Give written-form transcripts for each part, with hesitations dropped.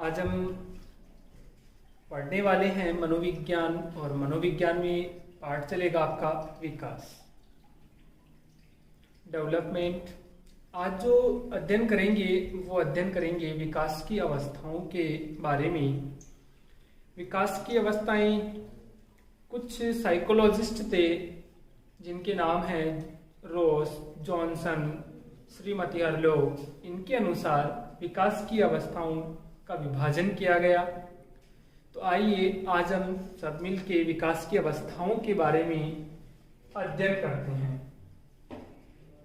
आज हम पढ़ने वाले हैं मनोविज्ञान और मनोविज्ञान में पाठ चलेगा आपका विकास, डेवलपमेंट। आज जो अध्ययन करेंगे वो अध्ययन करेंगे विकास की अवस्थाओं के बारे में। विकास की अवस्थाएं कुछ साइकोलॉजिस्ट थे जिनके नाम हैं रोस, जॉनसन, श्रीमती हर्लो। इनके अनुसार विकास की अवस्थाओं का विभाजन किया गया। तो आइए आज हम सब मिल के विकास की अवस्थाओं के बारे में अध्ययन करते हैं।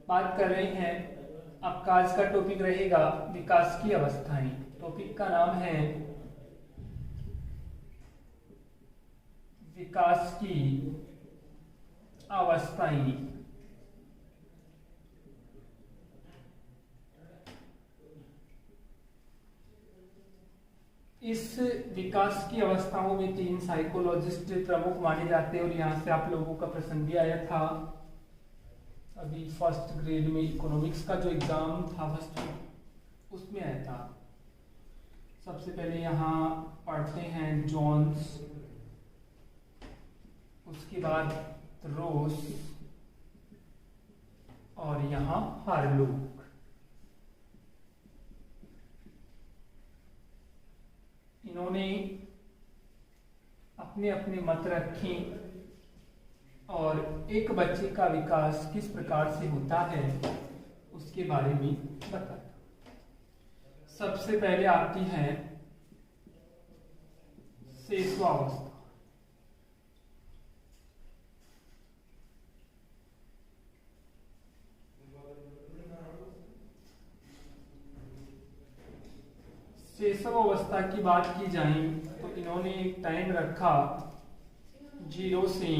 बात कर रहे हैं, आपका आज का टॉपिक रहेगा विकास की अवस्थाएं। टॉपिक का नाम है विकास की अवस्थाएं। इस विकास की अवस्थाओं में तीन साइकोलॉजिस्ट प्रमुख माने जाते हैं और यहाँ से आप लोगों का प्रश्न भी आया था अभी फर्स्ट ग्रेड में। इकोनॉमिक्स का जो एग्जाम था फर्स्ट उसमें आया था। सबसे पहले यहाँ पढ़ते हैं जॉन्स, उसके बाद रोस और यहाँ हार्लो। इन्होंने अपने अपने मत रखे और एक बच्चे का विकास किस प्रकार से होता है उसके बारे में बताया। सबसे पहले आती है शिशुअवस्था। शिशुअवस्था की बात की जाए तो इन्होंने एक टाइम रखा 0 से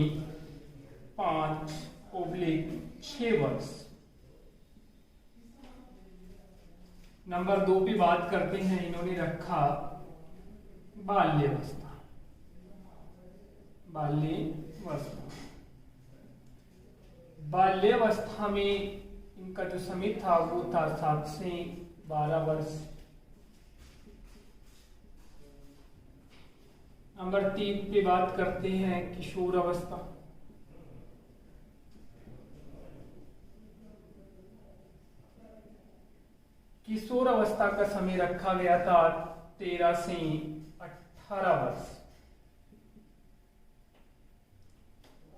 5/6 वर्ष। नंबर 2 पे बात करते हैं, इन्होंने रखा बाल्यावस्था। बाल्यावस्था में इनका जो समय था वो था 7 से 12 वर्ष। नंबर 3 पे बात करते हैं किशोर अवस्था। किशोर अवस्था का समय रखा गया था 13 से 18 वर्ष।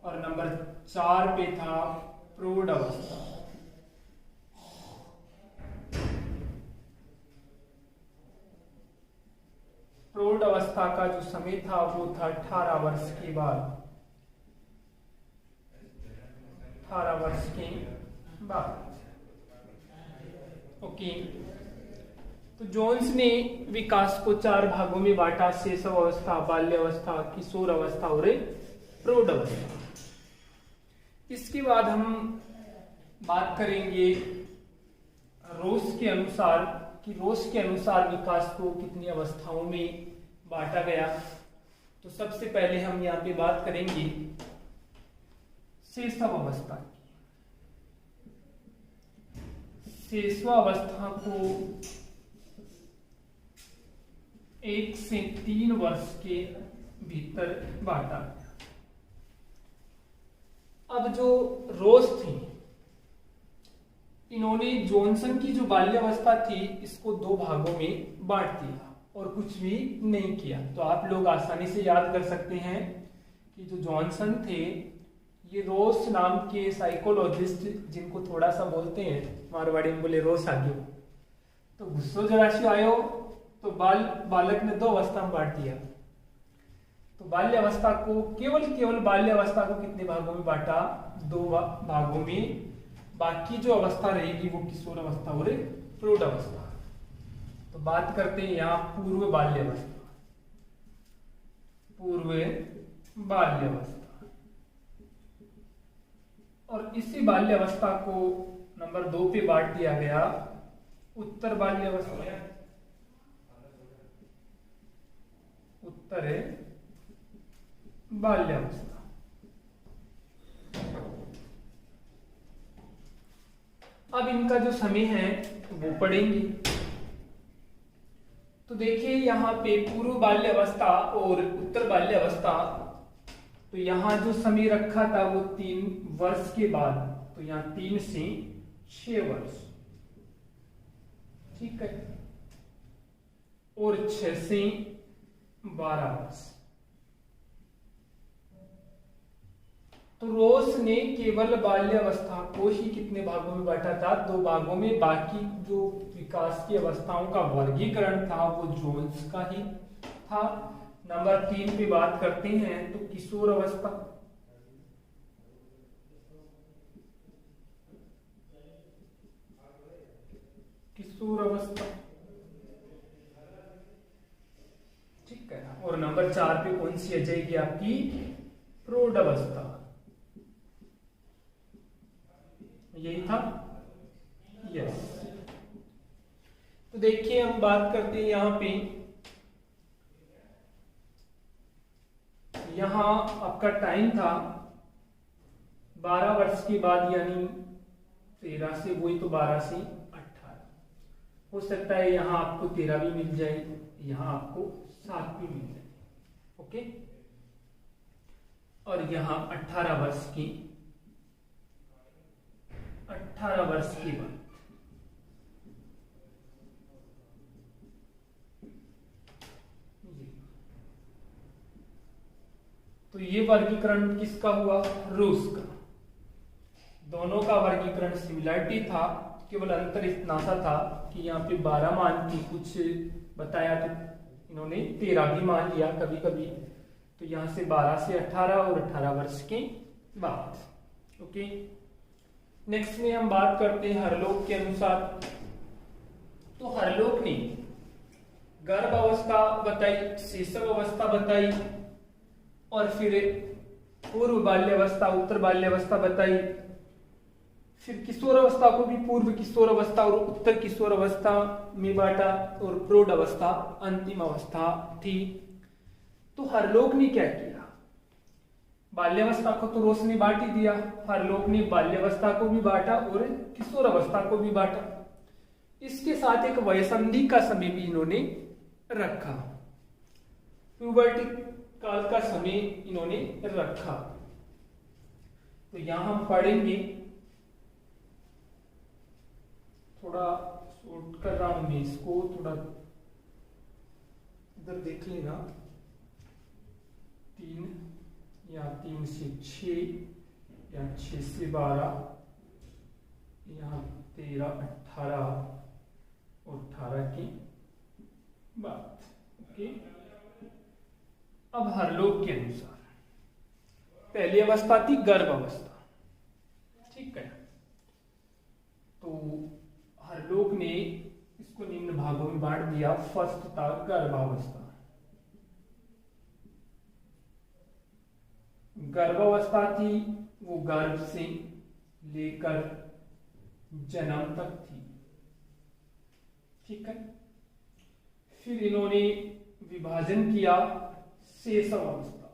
और नंबर 4 पे था प्रौढ़ अवस्था। प्रौढ़ अवस्था का जो समय था वो था 18 वर्ष के बाद। 18 वर्ष के बाद। ओके, तो जोन्स ने विकास को 4 भागों में बांटा: शैशव अवस्था, बाल्यावस्था, किशोर अवस्था और प्रौढ़ अवस्था। इसके बाद हम बात करेंगे रोस के अनुसार कि रोस के अनुसार विकास को कितनी अवस्थाओं में बांटा गया। तो सबसे पहले हम यहाँ पे बात करेंगे शैशव अवस्था की। शैशव अवस्था को 1 से 3 वर्ष के भीतर बांटा गया। अब जो रोस थी, इन्होंने जॉनसन की जो बाल्यावस्था थी इसको 2 भागों में बांट दिया और कुछ भी नहीं किया। तो आप लोग आसानी से याद कर सकते हैं कि जो जॉनसन थे ये रोस नाम के साइकोलॉजिस्ट, जिनको थोड़ा सा बोलते हैं मारवाड़ी में बोले रोस आ गयो, तो गुस्सो जरासी आयो तो बालक ने 2 अवस्था में बांट दिया। तो बाल्यावस्था को केवल बाल्यावस्था को कितने भागों में बांटा? 2 भागों में। बाकी जो अवस्था रहेगी वो किशोर अवस्था और प्रौढ़ अवस्था। तो बात करते हैं यहाँ पूर्व बाल्यावस्था। और इसी बाल्यावस्था को नंबर 2 पे बांट दिया गया उत्तर बाल्यावस्था। अब इनका जो समय है वो पढ़ेंगे। तो देखिए यहाँ पे पूर्व बाल्यावस्था और उत्तर बाल्यावस्था, तो यहाँ जो समय रखा था वो 3 वर्ष के बाद, तो यहाँ 3 से 6 वर्ष, ठीक है, और 6 से 12 वर्ष। तो रोस ने केवल बाल्यावस्था को ही कितने भागों में बांटा था? 2 भागों में। बाकी जो विकास की अवस्थाओं का वर्गीकरण था वो जोन्स का ही था। नंबर 3 पे बात करते हैं तो किशोर अवस्था। किशोर अवस्था, ठीक है। और नंबर 4 पे कौन सी आ जाएगी आपकी? प्रौढ़ अवस्था। यही था, यस। तो देखिए हम बात करते हैं यहां पे, यहां आपका टाइम था 12 वर्ष के बाद, यानी 13 से, वही तो 12 से 18। हो सकता है यहां आपको 13 भी मिल जाए, यहां आपको 7 भी मिल जाए, ओके। और यहां 18 वर्ष की, 18 वर्ष की बात। तो ये वर्गीकरण किसका हुआ? रूस का। दोनों का वर्गीकरण सिमिलरिटी था, केवल अंतर इतना सा था कि यहाँ पे 12 मान की कुछ बताया तो इन्होंने 13 भी मान लिया कभी कभी। तो यहां से 12 से 18 और 18 वर्ष के बाद, ओके। नेक्स्ट में हम बात करते हैं हरलोक के अनुसार। तो हरलोक ने गर्भ अवस्था बताई, शैशव अवस्था बताई, और फिर पूर्व बाल्यावस्था, उत्तर बाल्यावस्था बताई। फिर किशोर अवस्था को भी पूर्व किशोर अवस्था और उत्तर किशोर अवस्था में बांटा, और प्रौढ़ अवस्था अंतिम अवस्था थी। तो हरलोक ने क्या किया? बाल्यावस्था को तो रोस ने बांट ही दिया, हरलोक ने बाल्यावस्था को भी बांटा और किशोर अवस्था को भी बांटा। इसके साथ एक वयसंधि का समय भी इन्होंने रखा, प्यूबर्टी काल का समय इन्होंने रखा। तो यहां हम पढ़ेंगे, थोड़ा शॉर्ट कर रहा हूं मैं इसको, थोड़ा इधर देख लेना। 3 या 3 से 6 या 6 से 12, यहाँ 13, 18 और 18 की बात, ओके। अब हरलोक के अनुसार पहली अवस्था थी गर्भ अवस्था, ठीक है। तो हरलोक ने इसको निम्न भागों में बांट दिया। फर्स्ट था गर्भावस्था। गर्भावस्था थी वो गर्भ से लेकर जन्म तक थी, ठीक है। फिर इन्होंने विभाजन किया शैशव अवस्था।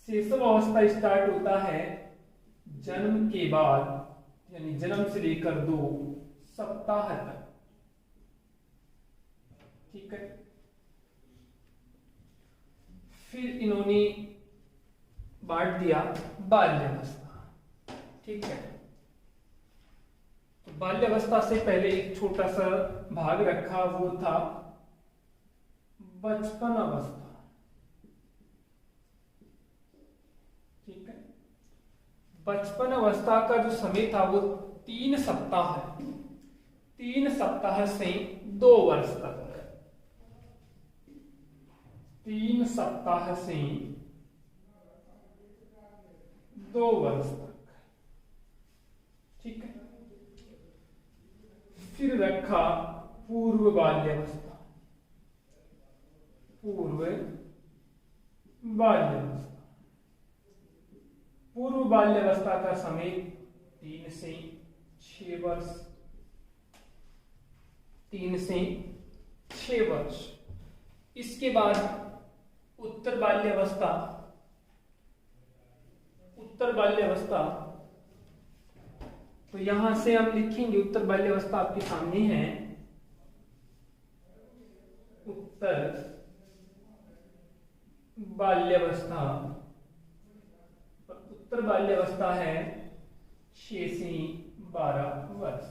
शैशव अवस्था स्टार्ट होता है जन्म के बाद, यानी जन्म से लेकर 2 सप्ताह तक, ठीक है। फिर इन्होंने बांट दिया बाल्यावस्था, ठीक है। तो बाल्यावस्था से पहले एक छोटा सा भाग रखा, वो था बचपन अवस्था, ठीक है। बचपन अवस्था का जो समय था वो 3 सप्ताह है, 3 सप्ताह से 2 वर्ष तक, 3 सप्ताह से 2 वर्ष तक, ठीक है। फिर रखा पूर्व बाल्यावस्था, पूर्व बाल्यावस्था। पूर्व बाल्यावस्था का समय 3 से 6 वर्ष, 3 से 6 वर्ष। इसके बाद उत्तर बाल्यावस्था, उत्तर बाल्यावस्था, तो यहां से हम लिखेंगे, उत्तर बाल्यावस्था आपके सामने है उत्तर बाल्यावस्था, उत्तर बाल्यावस्था है 6 से 12 वर्ष।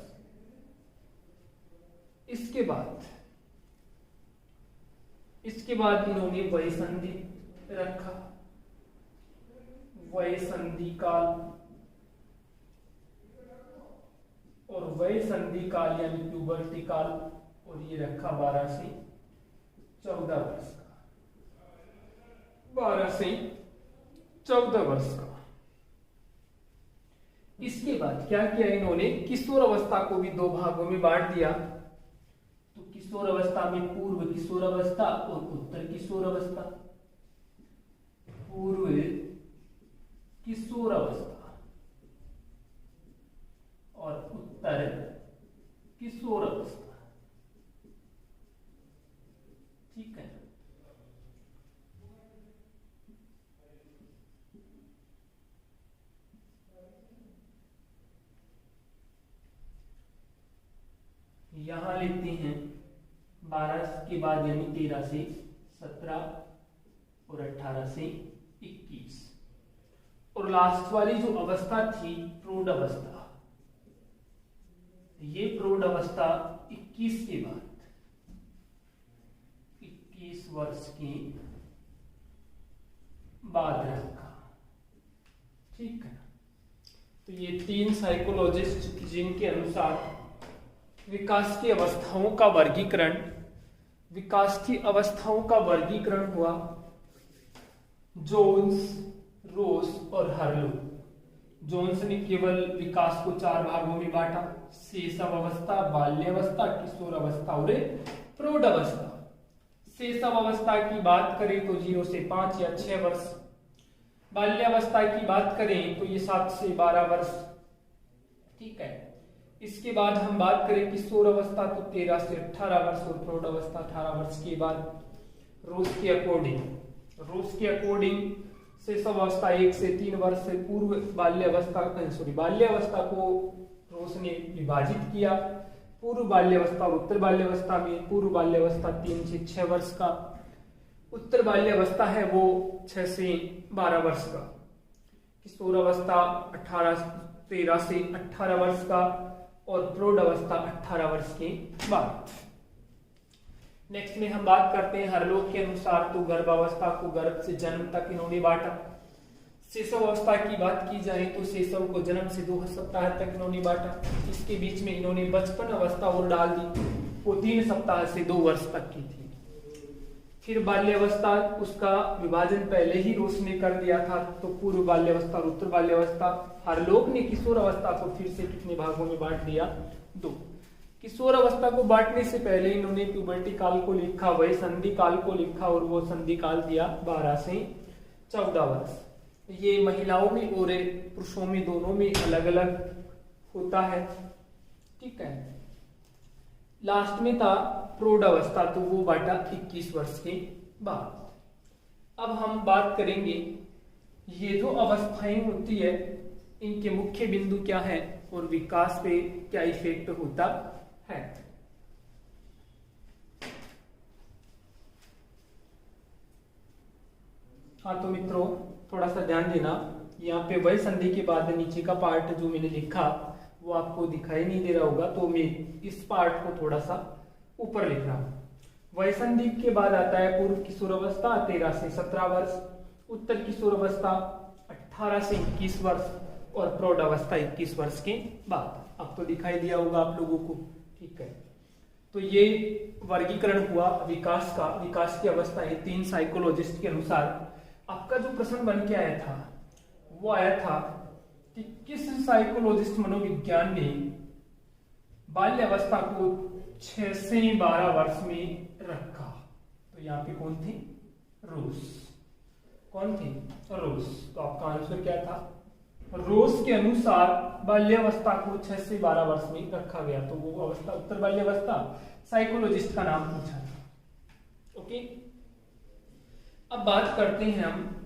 इसके बाद इन्होंने वयसंधि रखा, वयसंधि काल, और वयसंधि काल यानी प्यूबर्टी काल, और ये रखा 12 से 14 वर्ष का, 12 से 14 वर्ष का। इसके बाद क्या किया इन्होंने, किशोर अवस्था को भी 2 भागों में बांट दिया। तो किशोर अवस्था में पूर्व किशोर अवस्था और उत्तर किशोर अवस्था। पूर्व किशोर अवस्था और उत्तर किशोर अवस्था, ठीक है। यहां लिखते हैं 12 के बाद यानी 13 से 17 और 18 से 21, और लास्ट वाली जो अवस्था थी प्रौढ़ अवस्था, ये प्रौढ़ अवस्था 21 के बाद 21 वर्ष के बाद रखा, ठीक है। तो ये 3 साइकोलॉजिस्ट जिनके अनुसार विकास की अवस्थाओं का वर्गीकरण, विकास की अवस्थाओं का वर्गीकरण हुआ, जोन्स, रोस और हार्लो। जोन्स ने केवल विकास को 4 भागों में बांटा, शैशव अवस्था, बाल्यावस्था, किशोर अवस्था और प्रौढ़ अवस्था। शैशव अवस्था की बात करें तो 0 से 5 या 6 वर्ष, बाल्यावस्था की बात करें तो ये 7 से 12 वर्ष, ठीक है। इसके बाद हम बात करें किशोर अवस्था तो 13 से 18 वर्ष, और प्रौढ़ अवस्था 18 वर्ष के बाद। रोस के अकॉर्डिंग शैशव अवस्था 1 से 3 वर्ष से पूर्व, बाल्यावस्था को रोस ने विभाजित किया, पूर्व बाल्यावस्था और उत्तर बाल्यावस्था में। पूर्व बाल्यावस्था 3 से 6 वर्ष का, उत्तर बाल्यावस्था है वो 6 से 12 वर्ष का। किशोर अवस्था 13 से 18 वर्ष का, और प्रौढ़ अवस्था 18 वर्ष के बाद। नेक्स्ट में हम बात करते हैं हरलोक के अनुसार, तो गर्भावस्था को गर्भ से जन्म तक इन्होंने बांटा। शैशव अवस्था की बात की जाए तो शैशव को जन्म से 2 सप्ताह तक इन्होंने बांटा। इसके बीच में इन्होंने बचपन अवस्था और डाल दी, वो 3 सप्ताह से 2 वर्ष तक की थी। फिर बाल्यावस्था, उसका विभाजन पहले ही रोस ने कर दिया था, तो पूर्व बाल्यावस्था और उत्तर बाल्यावस्था। हरलोक ने किशोर अवस्था को फिर से कितने भागों में बांट दिया, 2। किशोर अवस्था को बांटने से पहले इन्होंने प्यूबर्टी काल को लिखा, वही संधि काल को लिखा, और वो संधि काल दिया 12 से 14 वर्ष। ये महिलाओं में और पुरुषों में दोनों में अलग अलग होता है, ठीक है। लास्ट में था प्रौढ़ अवस्था, तो वो बांटा 21 वर्ष के बाद। अब हम बात करेंगे ये जो अवस्थाएं होती है इनके मुख्य बिंदु क्या है और विकास पे क्या इफेक्ट होता है। हाँ तो मित्रों थोड़ा सा ध्यान देना, यहाँ पे वय संधि के बाद नीचे का पार्ट जो मैंने लिखा वो आपको दिखाई नहीं दे रहा होगा, तो मैं इस पार्ट को थोड़ा सा ऊपर लिख रहा हूँ। वय संधि के बाद आता है पूर्व किशोर अवस्था 13 से 17 वर्ष, उत्तर किशोर अवस्था 18 से 21 वर्ष, और प्रौढ़ अवस्था 21 वर्ष के बाद। अब तो दिखाई दिया होगा आप लोगों को, ठीक है। तो ये वर्गीकरण हुआ विकास का, विकास की अवस्थाएं 3 साइकोलॉजिस्ट के अनुसार। आपका जो प्रश्न बन के आया था वो आया था कि किस साइकोलॉजिस्ट मनोविज्ञान ने बाल्यावस्था को 6 से 12 वर्ष में रखा। तो यहाँ पे कौन थे, रोस। कौन थे, रोस। तो आपका आंसर क्या था, रोस के अनुसार बाल्यावस्था को 6 से 12 वर्ष में रखा गया। तो वो अवस्था उत्तर बाल्यावस्था, साइकोलॉजिस्ट का नाम पूछा था, ओके। अब बात करते हैं हम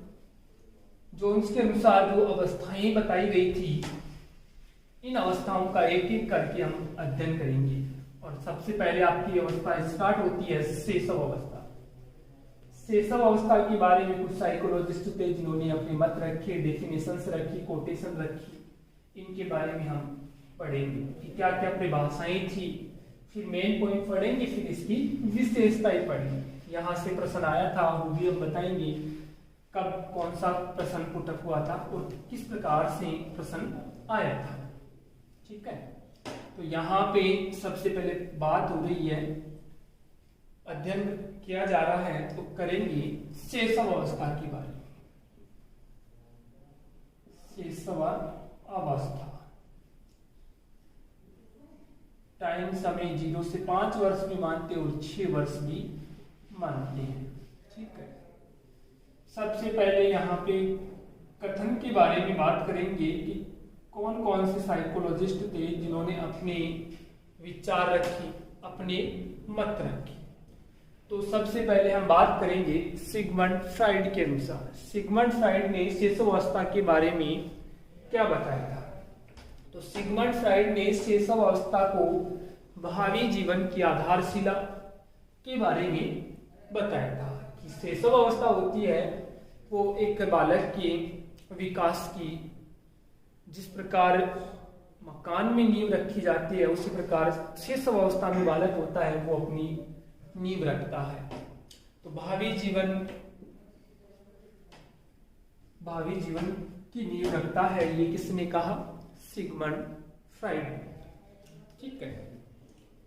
जोन्स के अनुसार जो अवस्थाएं बताई गई थी, इन अवस्थाओं का एक एक करके हम अध्ययन करेंगे। और सबसे पहले आपकी अवस्था स्टार्ट होती है शैशव अवस्था। शैशव अवस्था के बारे में कुछ साइकोलॉजिस्ट थे जिन्होंने अपने मत रखे, डेफिनेशंस रखी, कोटेशन रखी। इनके बारे में हम पढ़ेंगे कि क्या क्या परिभाषाएं थी, फिर मेन पॉइंट पढ़ेंगे, फिर इसकी विशेषताएं पढ़ेंगे। यहाँ से प्रश्न आया था वो भी हम बताएंगे कब कौन सा प्रश्न पुटअप हुआ था और किस प्रकार से प्रश्न आया था। ठीक है, तो यहाँ पे सबसे पहले बात हो रही है, अध्ययन किया जा रहा है, तो करेंगे शैशव अवस्था के बारे में। शैशव अवस्था टाइम समय 0 से 5 वर्ष भी मानते और 6 वर्ष भी मानते हैं। ठीक है, सबसे पहले यहाँ पे कथन के बारे में बात करेंगे कि कौन कौन से साइकोलॉजिस्ट थे जिन्होंने अपने विचार रखी, अपने मत रखी। तो सबसे पहले हम बात करेंगे सिगमंड फ्राइड के अनुसार। सिगमंड फ्राइड ने शैशव अवस्था के बारे में क्या बताया था? तो सिगमंड फ्राइड ने शैशव अवस्था को भावी जीवन की आधारशिला के बारे में बताया था कि शैशव अवस्था होती है वो एक बालक के विकास की, जिस प्रकार मकान में नींव रखी जाती है उसी प्रकार शैशव अवस्था में बालक होता है वो अपनी नींव रखता है। तो भावी जीवन की नींव रखता है, ये किसने कहा? Sigmund Freud. ठीक है,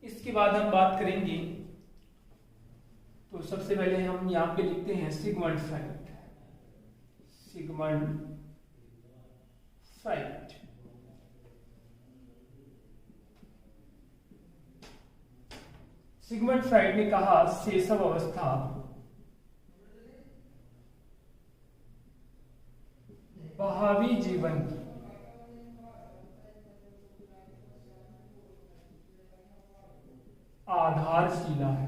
इसके बाद हम बात करेंगे, तो सबसे पहले हम यहाँ पे लिखते हैं Sigmund Freud. Sigmund Freud Sigmund Freud ने कहा शैशव अवस्था भावी जीवन की आधारशिला है।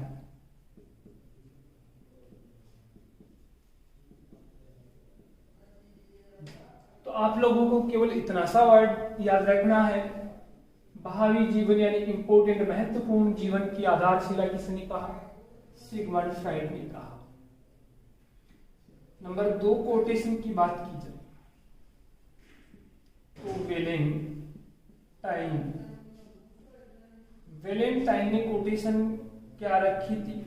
तो आप लोगों को केवल इतना सा वर्ड याद रखना है, भावी जीवन यानी इंपोर्टेंट महत्वपूर्ण जीवन की आधारशिला किसने कहा? सिगमंड फ्राइड ने कहा। नंबर 2 कोटेशन की बात की जाए तो वेलेंटाइन ने कोटेशन क्या रखी थी?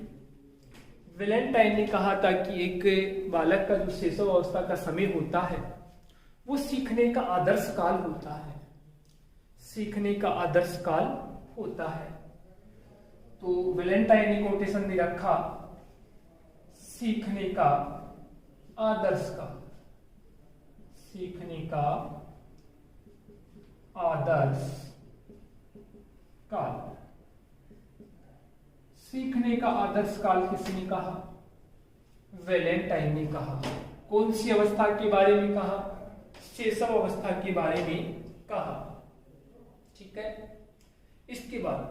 वेलेंटाइन ने कहा था कि एक बालक का जो शैशव अवस्था का समय होता है वो सीखने का आदर्श काल होता है। सीखने का आदर्श काल होता है। तो वेलेंटाइन ने कोटेशन दे रखा सीखने का आदर्श काल। सीखने का आदर्श काल। सीखने का आदर्श काल किसने कहा? वेलेंटाइन ने कहा। कौन सी अवस्था के बारे में कहा? शैशव अवस्था के बारे में कहा। ठीक है, इसके बाद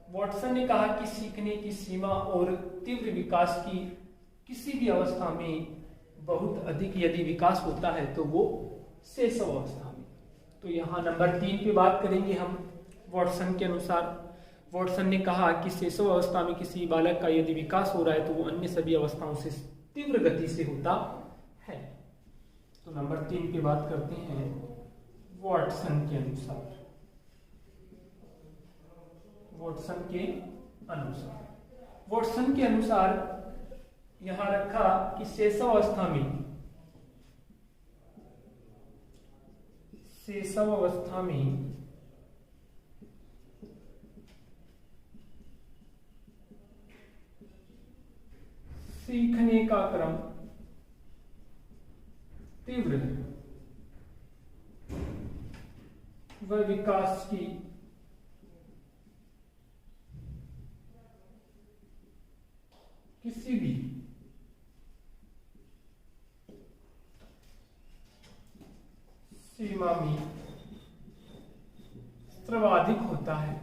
वॉटसन ने कहा कि सीखने की सीमा और तीव्र विकास की किसी भी अवस्था में बहुत अधिक यदि विकास होता है तो वो शैशव अवस्था में। तो यहाँ नंबर 3 पे बात करेंगे हम वॉटसन के अनुसार। वॉटसन ने कहा कि शैशव अवस्था में किसी बालक का यदि विकास हो रहा है तो वो अन्य सभी अवस्थाओं से तीव्र गति से होता है। तो नंबर 3 पे बात करते हैं वॉटसन के अनुसार। वॉटसन के अनुसार यहां रखा कि शैशव अवस्था में सीखने का क्रम तीव्र है व विकास की किसी भी सीमा में सर्वाधिक होता है।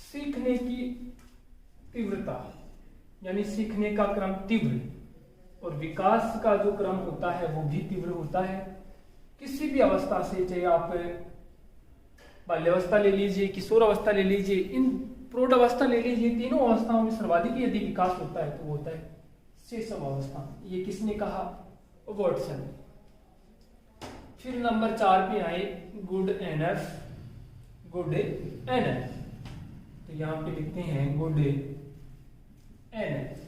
सीखने की तीव्रता यानी सीखने का क्रम तीव्र और विकास का जो क्रम होता है वो भी तीव्र होता है। किसी भी अवस्था से, चाहे आप बाल्यावस्था ले लीजिए, किशोर अवस्था ले लीजिए, इन प्रौढ़ अवस्था ले लीजिए, तीनों अवस्थाओं में सर्वाधिक यदि विकास होता है तो वो होता है शैशव अवस्था। ये किसने कहा? वॉटसन ने। फिर नंबर 4 पे आए गुड एनएफ। गुड एनएफ, तो यहां पे लिखते हैं गुड एनएफ।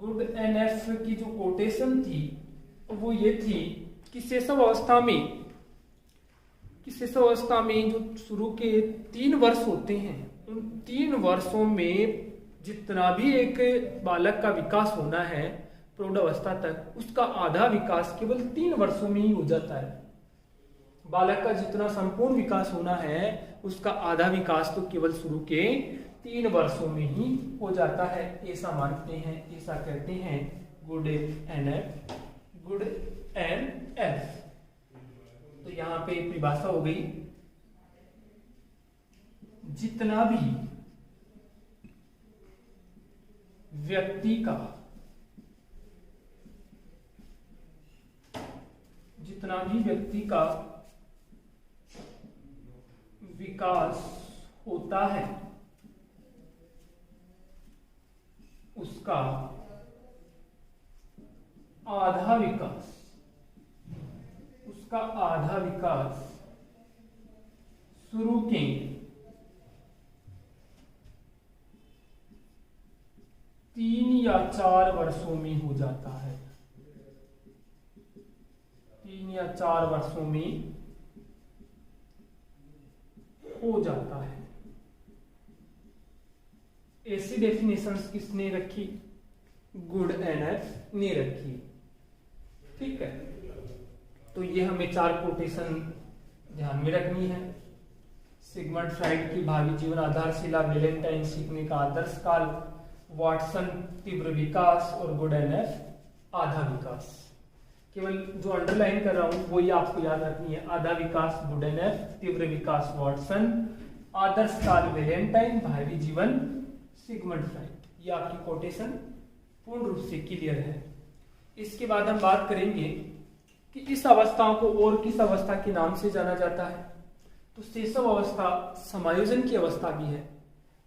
गुड एनएफ की जो कोटेशन थी वो ये थी कि शैशव अवस्था में जो शुरू के 3 वर्ष होते हैं, उन 3 वर्षों में जितना भी एक बालक का विकास होना है प्रौढ़ अवस्था तक, उसका आधा विकास केवल 3 वर्षों में ही हो जाता है। बालक का जितना संपूर्ण विकास होना है उसका आधा विकास तो केवल शुरू के 3 वर्षों में ही हो जाता है, ऐसा मानते हैं, ऐसा कहते हैं गुड एनएफ। गुड एनएफ, तो यहां पे परिभाषा हो गई, जितना भी व्यक्ति का विकास होता है उसका आधा विकास शुरू के 3 या 4 वर्षों में हो जाता है। 3 या 4 वर्षों में हो जाता है। ऐसी डेफिनेशंस किसने रखी? गुड एनएफ ने रखी। ठीक है, तो ये हमें 4 कोटेशन ध्यान में रखनी है। सिगमंड फ्राइड की भावी जीवन आधारशिला, वैलेंटाइन सीखने का आदर्श काल, वाटसन तीव्र विकास और गुड एनएफ आधा विकास। केवल जो अंडरलाइन कर रहा हूं वो ये आपको याद रखनी है। आधा विकास गुड एनएफ, तीव्र विकास वाटसन, आदर्श काल वैलेंटाइन, भावी जीवन सिगमंड फ्राइड। ये आपकी कोटेशन पूर्ण रूप से क्लियर है। इसके बाद हम बात करेंगे कि इस अवस्थाओं को और किस अवस्था के नाम से जाना जाता है। तो शैशव अवस्था समायोजन की अवस्था भी है।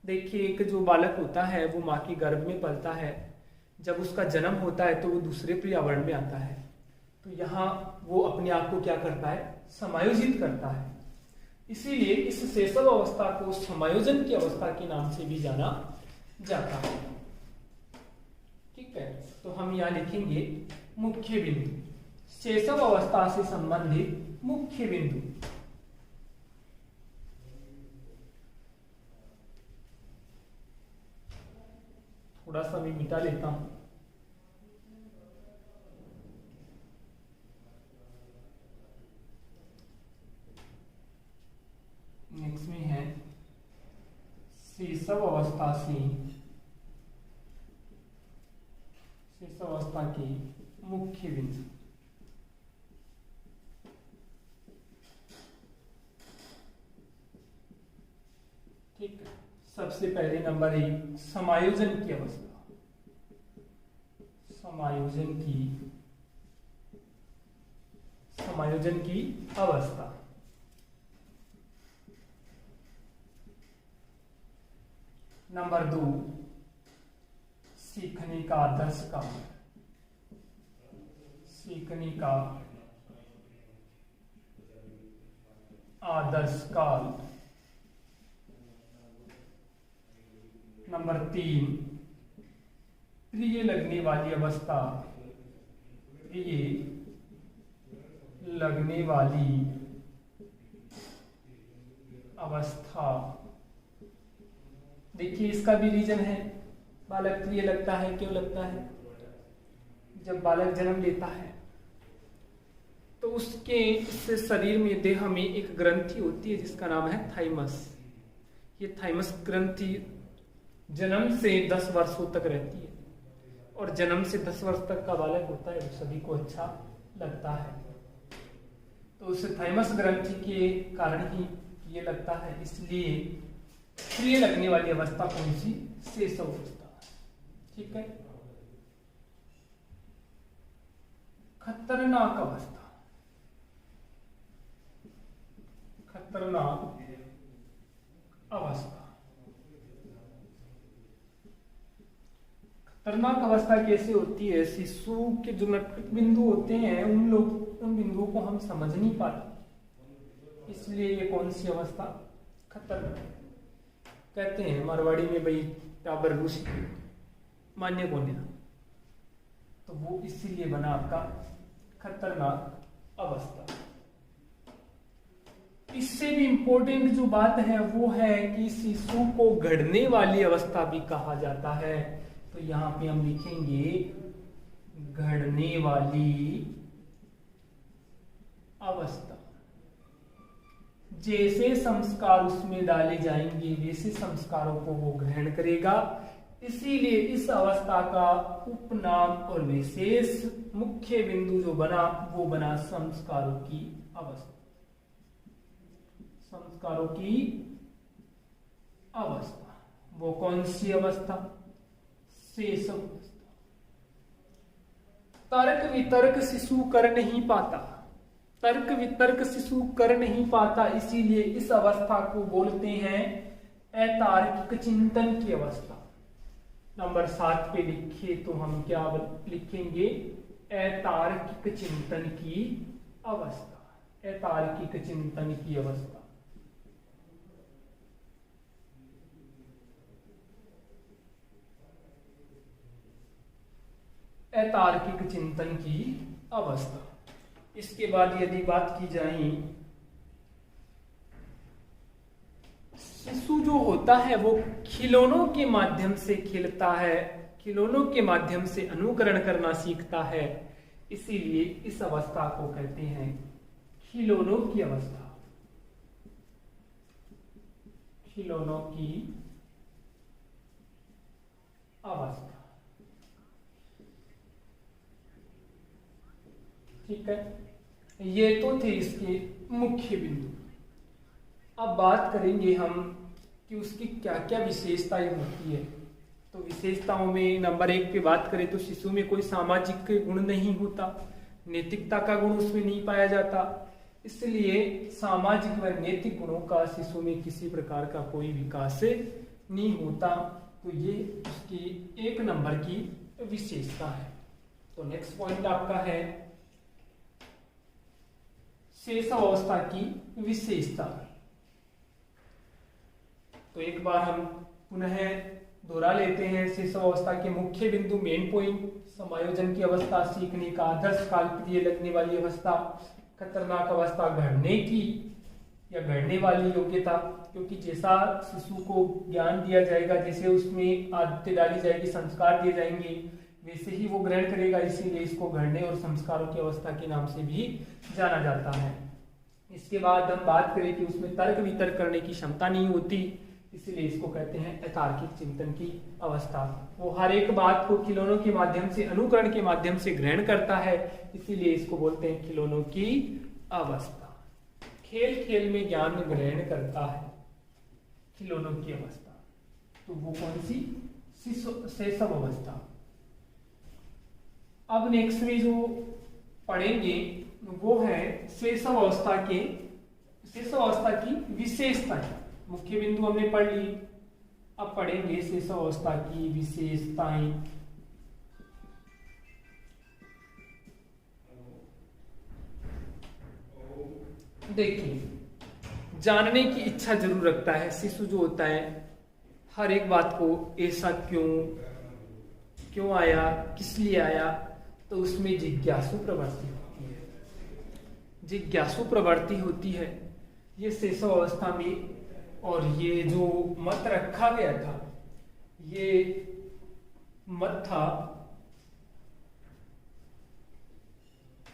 देखिए, एक जो बालक होता है वो माँ के गर्भ में पलता है, जब उसका जन्म होता है तो वो दूसरे पर्यावरण में आता है, तो यहाँ वो अपने आप को क्या करता है? समायोजित करता है। इसीलिए इस शैशव अवस्था को समायोजन की अवस्था के नाम से भी जाना जाता है। ठीक है, तो हम यहाँ लिखेंगे मुख्य बिंदु, शैशव अवस्था से संबंधित मुख्य बिंदु। थोड़ा सा भी मिटा लेता हूं। नेक्स्ट में है शैशव अवस्था की मुख्य बिंदु। ठीक है, सबसे पहले नंबर 1 समायोजन की अवस्था। समायोजन की अवस्था। नंबर 2 सीखने का आदर्श काल। सीखने का आदर्श काल। नंबर 3 प्रिय लगने वाली अवस्था। प्रिय लगने वाली अवस्था। देखिए, इसका भी रीजन है। बालक प्रिय लगता है, क्यों लगता है? जब बालक जन्म लेता है तो उसके इस शरीर में, देह में एक ग्रंथि होती है जिसका नाम है थाइमस। ये थाइमस ग्रंथि जन्म से 10 वर्षों तक रहती है, और जन्म से 10 वर्ष तक का बालक होता है वो सभी को अच्छा लगता है। तो उस थाइमस ग्रंथि के कारण ही ये लगता है, इसलिए प्रिय लगने वाली अवस्था कौन सी? शैशव अवस्था। ठीक है। खतरनाक अवस्था। खतरनाक अवस्था। खतरनाक अवस्था कैसे होती है? शिशु के जो नटखट बिंदु होते हैं उन बिंदुओं को हम समझ नहीं पाते, इसलिए ये कौन सी अवस्था? खतरनाक। कहते हैं मारवाड़ी में भाई टाबर रूसी मान्य कौन है, तो वो इसीलिए बना आपका खतरनाक अवस्था। इससे भी इंपॉर्टेंट जो बात है वो है कि शिशु को घड़ने वाली अवस्था भी कहा जाता है। तो यहां पे हम लिखेंगे घड़ने वाली अवस्था। जैसे संस्कार उसमें डाले जाएंगे वैसे संस्कारों को वो ग्रहण करेगा, इसीलिए इस अवस्था का उपनाम और विशेष मुख्य बिंदु जो बना वो बना संस्कारों की अवस्था। संस्कारों की अवस्था वो कौन सी अवस्था? शेष अवस्था। तर्क वितर्क शिशु कर नहीं पाता, तर्क वितर्क शिशु कर नहीं पाता, इसीलिए इस अवस्था को बोलते हैं अतार्किक चिंतन की अवस्था। नंबर 7 पे लिखे तो हम क्या लिखेंगे? अतार्किक चिंतन की अवस्था। अतार्किक चिंतन की अवस्था। अतार्किक चिंतन की अवस्था। इसके बाद यदि बात की जाए, शिशु जो होता है वो खिलौनों के माध्यम से खेलता है, खिलौनों के माध्यम से अनुकरण करना सीखता है, इसीलिए इस अवस्था को कहते हैं खिलौनों की अवस्था। खिलौनों की अवस्था। ठीक है, ये तो थे इसके मुख्य बिंदु। अब बात करेंगे हम कि उसकी क्या क्या विशेषताएं होती है। तो विशेषताओं में नंबर 1 पे बात करें तो शिशु में कोई सामाजिक गुण नहीं होता, नैतिकता का गुण उसमें नहीं पाया जाता, इसलिए सामाजिक व नैतिक गुणों का शिशु में किसी प्रकार का कोई विकास नहीं होता। तो ये उसकी 1 नंबर की विशेषता है। तो नेक्स्ट पॉइंट आपका है शेष अवस्था की विशेषता। तो एक बार हम पुनः दोहरा लेते हैं। शेष अवस्था के मुख्य बिंदु, मेन पॉइंट: समायोजन की अवस्था, सीखने का आदर्श काल प्रिय लगने वाली अवस्था, खतरनाक अवस्था घड़ने की या घड़ने वाली योग्यता, क्योंकि जैसा शिशु को ज्ञान दिया जाएगा, जैसे उसमें आदतें डाली जाएगी, संस्कार दिए जाएंगे, वैसे ही वो ग्रहण करेगा, इसीलिए इसको घड़ने और संस्कारों की अवस्था के नाम से भी जाना जाता है। इसके बाद हम बात करें कि उसमें तर्क वितर्क करने की क्षमता नहीं होती, इसीलिए इसको कहते हैं अतार्किक चिंतन की अवस्था। वो हर एक बात को खिलौनों के माध्यम से, अनुकरण के माध्यम से ग्रहण करता है, इसीलिए इसको बोलते हैं खिलौनों की अवस्था। खेल खेल में ज्ञान ग्रहण करता है, खिलौनों की अवस्था। तो वो कौन सी? शैशव अवस्था। अब नेक्स्ट में जो पढ़ेंगे वो है शैशव अवस्था की विशेषताएं। मुख्य बिंदु हमने पढ़ ली, अब पढ़ेंगे शैशव अवस्था की विशेषताएं। देखिए, जानने की इच्छा जरूर रखता है शिशु जो होता है, हर एक बात को ऐसा क्यों आया, किस लिए आया, तो उसमें जिज्ञासु प्रवृत्ति होती है। जिज्ञासु प्रवृत्ति होती है ये शैशव अवस्था में। और ये जो मत रखा गया था, ये मत था,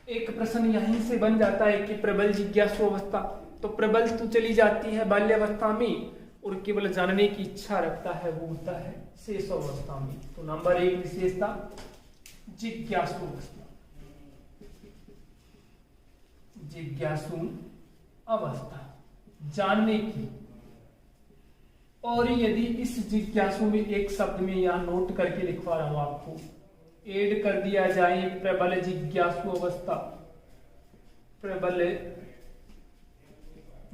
एक प्रश्न यहीं से बन जाता है कि प्रबल जिज्ञासु अवस्था, तो प्रबल तो चली जाती है बाल्यावस्था में, और केवल जानने की इच्छा रखता है वो होता है शैशव अवस्था में। तो नंबर 1 विशेषता जिज्ञासु अवस्था। जिज्ञासु अवस्था, जानने की। और यदि इस जिज्ञासु में एक शब्द में यहां नोट करके लिखवा रहा हूं आपको, ऐड कर दिया जाए प्रबल जिज्ञासु अवस्था। प्रबल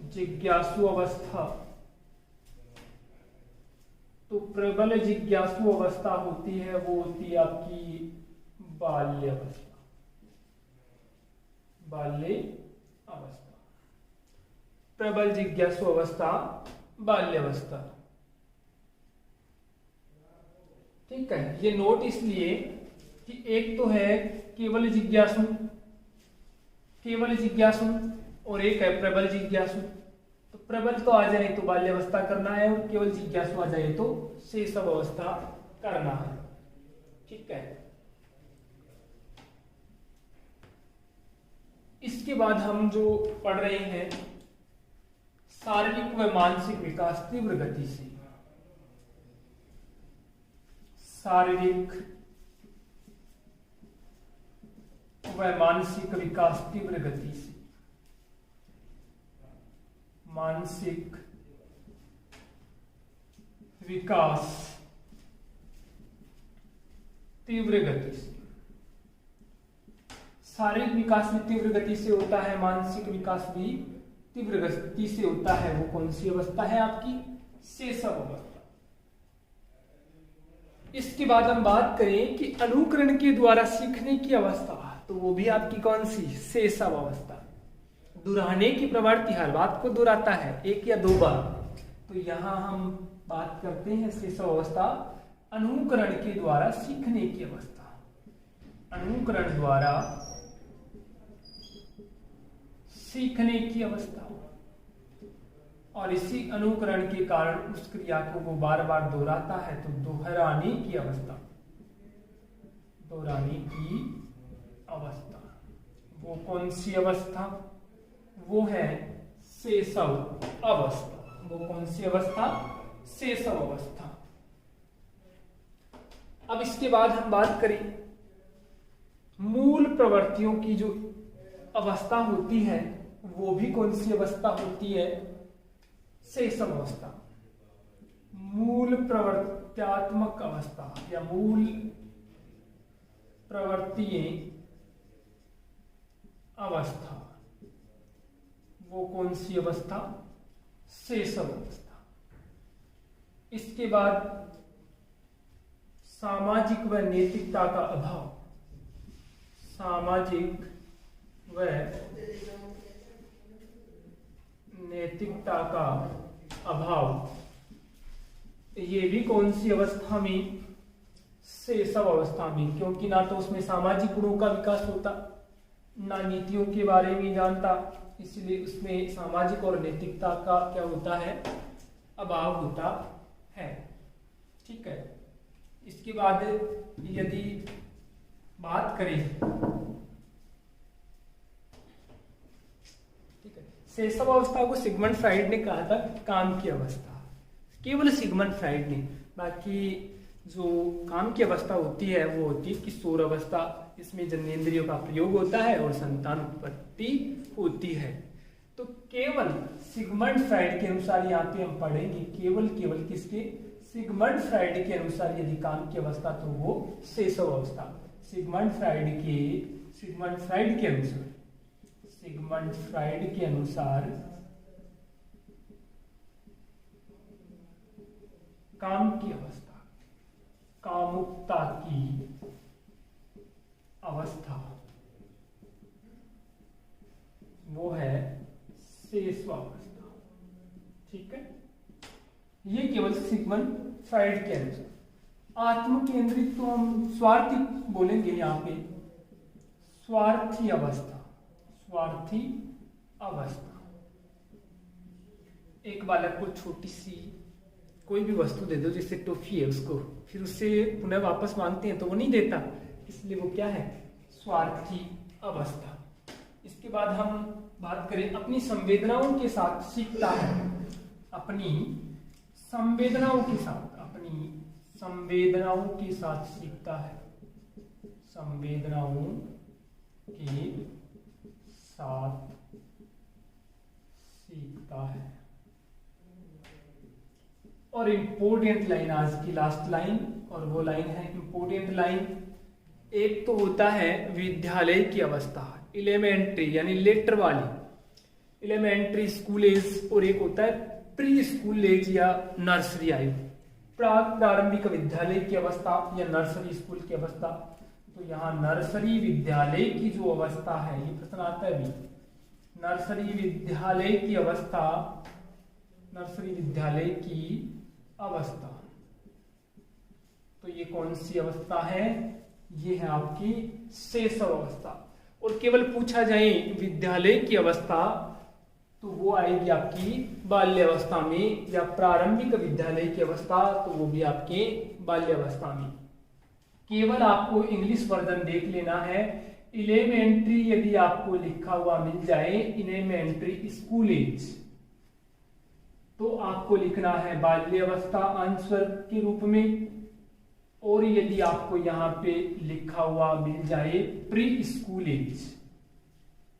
जिज्ञासु अवस्था, तो प्रबल जिज्ञासु अवस्था होती है वो होती है आपकी बाल्य अवस्था। बाल्य अवस्था, प्रबल जिज्ञासु अवस्था, बाल्य अवस्था। ठीक है, ये नोट इसलिए कि एक तो है केवल जिज्ञासु, केवल जिज्ञासु, और एक है प्रबल जिज्ञासु। तो प्रबल तो आ जाए तो बाल्यावस्था करना है, और केवल जिज्ञासु आ जाए तो शेष अवस्था करना है। ठीक है, इसके बाद हम जो पढ़ रहे हैं शारीरिक व मानसिक विकास तीव्र गति से। शारीरिक व मानसिक विकास तीव्र गति से। मानसिक विकास तीव्र गति से। शारीरिक विकास भी तीव्र गति से होता है, मानसिक विकास भी तीव्र गति से होता है। वो कौन सी अवस्था है आपकी? शेषव अवस्था। इसके बाद हम बात करें कि अनुकरण के द्वारा सीखने की अवस्था, तो वो भी आपकी कौन सी? शेषव अवस्था। दोहराने की प्रवृत्ति हर बात को दोहराता है, एक या दो बार। तो यहां हम बात करते हैं शेषव अवस्था, अनुकरण के द्वारा सीखने की अवस्था। अनुकरण द्वारा सीखने की अवस्था, और इसी अनुकरण के कारण उस क्रिया को वो बार बार दोहराता है, तो दोहराने की अवस्था। दोहराने की अवस्था, वो कौन सी अवस्था? वो है शेषव अवस्था। वो कौन सी अवस्था? शेषव अवस्था। अब इसके बाद हम बात करें मूल प्रवृत्तियों की जो अवस्था होती है, वो भी कौन सी अवस्था होती है? शेषव अवस्था। मूल प्रवृत्त्यात्मक अवस्था या मूल प्रवृत्तीय अवस्था, वो कौन सी अवस्था? शेषव अवस्था। इसके बाद सामाजिक व नैतिकता का अभाव। सामाजिक व नैतिकता का अभाव, ये भी कौन सी अवस्था में? शेषव अवस्था में, क्योंकि ना तो उसमें सामाजिक गुणों का विकास होता, ना नीतियों के बारे में जानता, इसलिए उसमें सामाजिक और नैतिकता का क्या होता है? अभाव होता है। ठीक है, इसके बाद यदि बात करें, ठीक है, शेषव अवस्था को सिगमंड फ्राइड ने कहा था काम की अवस्था। केवल सिगमंड फ्राइड ने, बाकी जो काम की अवस्था होती है वो होती है किशोर अवस्था। इसमें जन्नेंद्रियों का प्रयोग होता है और संतान उत्पत्ति होती है। तो केवल सिगमंड फ्राइड के अनुसार यहाँ पे हम पढ़ेंगे, केवल किसके? सिगमंड फ्राइड के अनुसार यदि काम की अवस्था, तो वो शेषव अवस्था। सिगमंड फ्राइड के अनुसार काम की अवस्था, कामुकता की अवस्था, वो है शेषव अवस्था। ठीक है, ये केवल सिगमंड फ्राइड के अनुसार। आत्म केंद्रित तो हम स्वार्थी बोलेंगे यहाँ पे, स्वार्थी अवस्था। स्वार्थी अवस्था, एक बालक को छोटी सी कोई भी वस्तु दे दो, जैसे टॉफी है, उसको फिर उससे पुनः वापस मांगते हैं तो वो नहीं देता, इसलिए वो क्या है? स्वार्थी अवस्था। इसके बाद हम बात करें अपनी संवेदनाओं के साथ सीखता है। अपनी संवेदनाओं के साथ सीखता है। संवेदनाओं के साथ सीखता है। और इंपोर्टेंट लाइन, आज की लास्ट लाइन, और वो लाइन है इंपोर्टेंट लाइन। एक तो होता है विद्यालय की अवस्था, एलिमेंट्री यानी लेटर वाली। एलिमेंट्री स्कूल एज और एक होता है प्री स्कूल एज या नर्सरी आयु, प्रारंभिक विद्यालय की अवस्था या नर्सरी स्कूल की अवस्था। तो यहाँ नर्सरी विद्यालय की जो अवस्था है, ये प्रश्न आता है भी, नर्सरी विद्यालय की अवस्था, नर्सरी विद्यालय की अवस्था, तो ये कौन सी अवस्था है? ये है आपकी शैशव अवस्था। और केवल पूछा जाए विद्यालय की अवस्था तो वो आएगी आपकी बाल्यावस्था में, या प्रारंभिक विद्यालय की अवस्था तो वो भी आपके बाल्यावस्था में। केवल आपको इंग्लिश वर्जन देख लेना है। एलिमेंट्री यदि आपको लिखा हुआ मिल जाए, एलिमेंट्री स्कूल एज, तो आपको लिखना है बाल्यावस्था आंसर के रूप में। और यदि आपको यहाँ पे लिखा हुआ मिल जाए प्री स्कूल एज,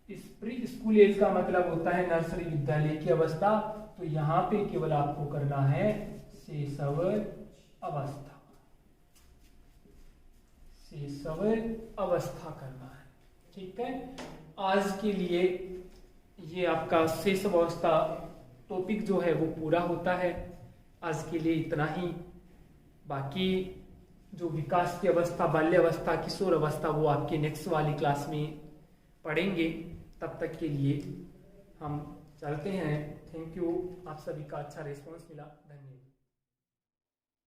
इस प्री स्कूल एज का मतलब होता है नर्सरी विद्यालय की अवस्था, तो यहाँ पे केवल आपको करना है शैशव अवस्था, शैशव अवस्था करना है। ठीक है, आज के लिए ये आपका शैशव अवस्था टॉपिक जो है वो पूरा होता है। आज के लिए इतना ही। बाकी जो विकास की अवस्था, बाल्यावस्था, किशोर अवस्था, वो आपके नेक्स्ट वाली क्लास में पढ़ेंगे। तब तक के लिए हम चलते हैं। थैंक यू, आप सभी का अच्छा रिस्पॉन्स मिला, धन्यवाद।